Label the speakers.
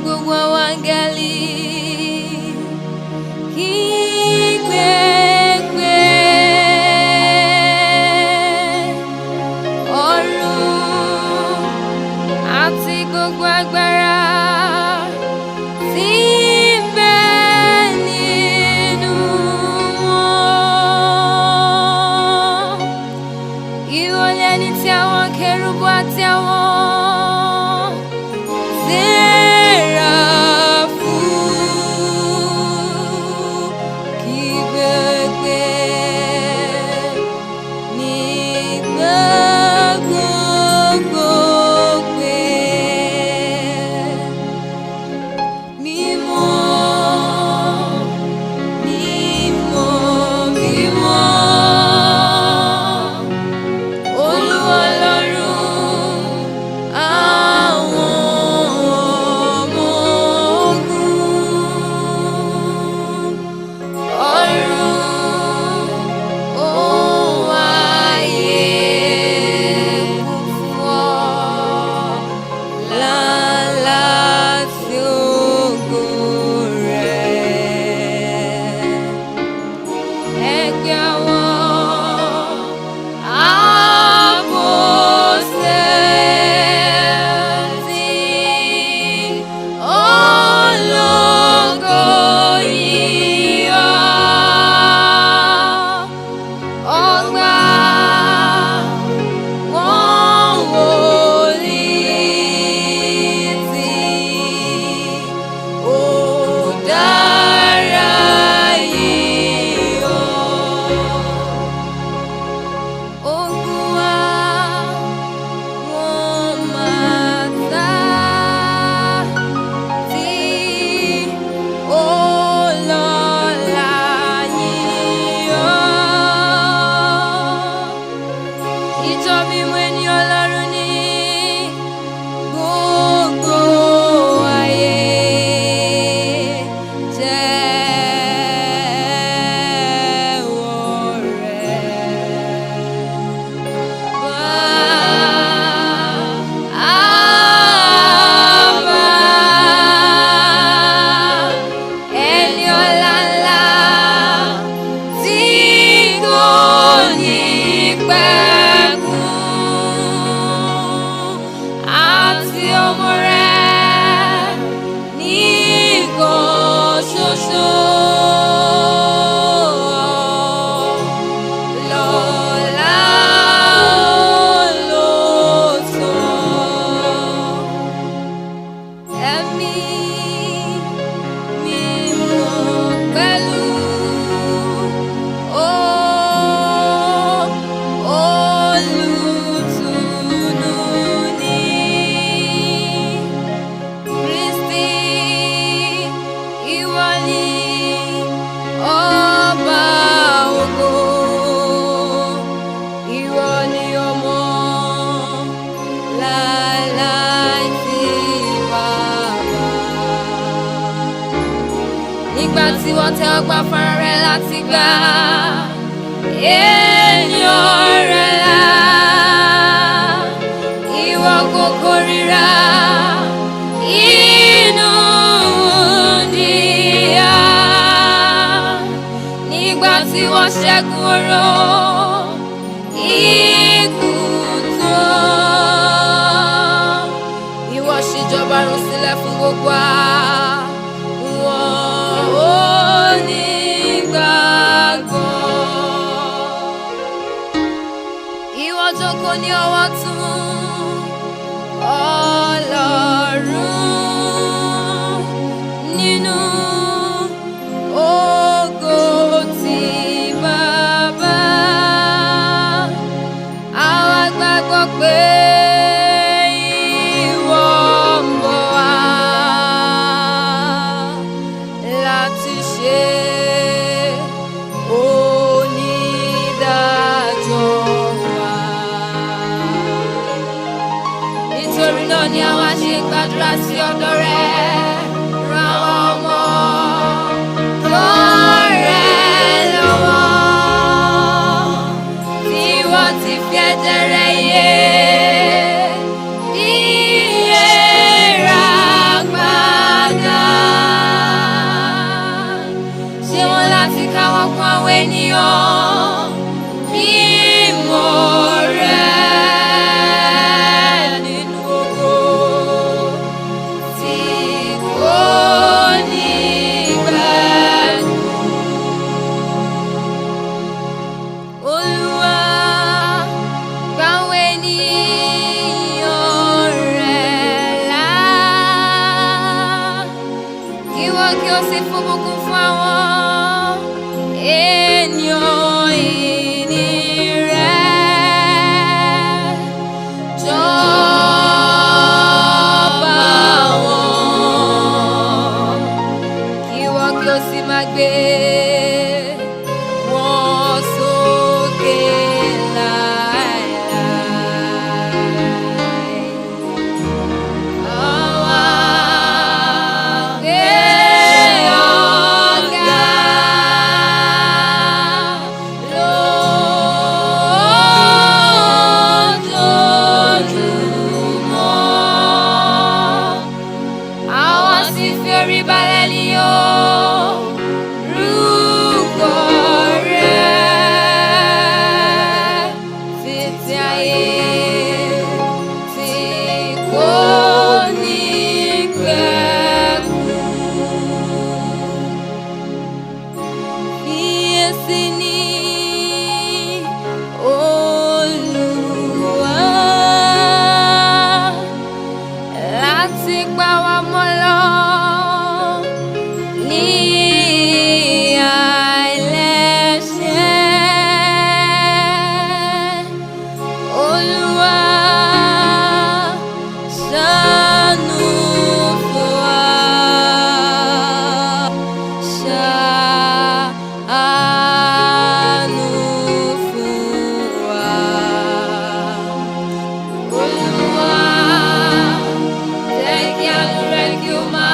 Speaker 1: gbogbo àwọn áńgẹ́lì àti gbogbo agbára tí ń bẹ nínú wọn. Ìwọ lẹni tí àwọn kérúbù àti àwọn séráfù kígbe pé nígbà gbogbo. Nígbà tí wọ́n tẹ ọgbà fara rẹ̀ láti gbà ènìyàn rẹ̀ là, ìwọ kò kórìíra inú níyà. Nígbà tí wọ́n ṣẹ́gun oró ikú tán, ìwọ ṣíjọba run sílẹ̀ fún gbogbo jókòó ní ọwọ́ tún Ọlọ́run nínú ògo tí Baba kí o sì fúnbùkún fún àwọn ènìyàn ìní rẹ̀. Jọba wọn, kí wọ́n kí o sì máa gbé wọn sókè láéláé. Àwa gbé ọ̀gá lójoojúmọ́. Àwa sì fi orí balẹ̀ ní orúkọ rẹ̀ títí ayé tí kò ní pẹ̀kun. Fiyèsí ní Olúwa láti gbà wá mọ́ lọ ní àìlẹ́ṣẹ̀. Olúwa ṣàánú fún wa, ṣàánú fún wa. Olúwa, jẹ́ kí àánú rẹ̀ kí ó máa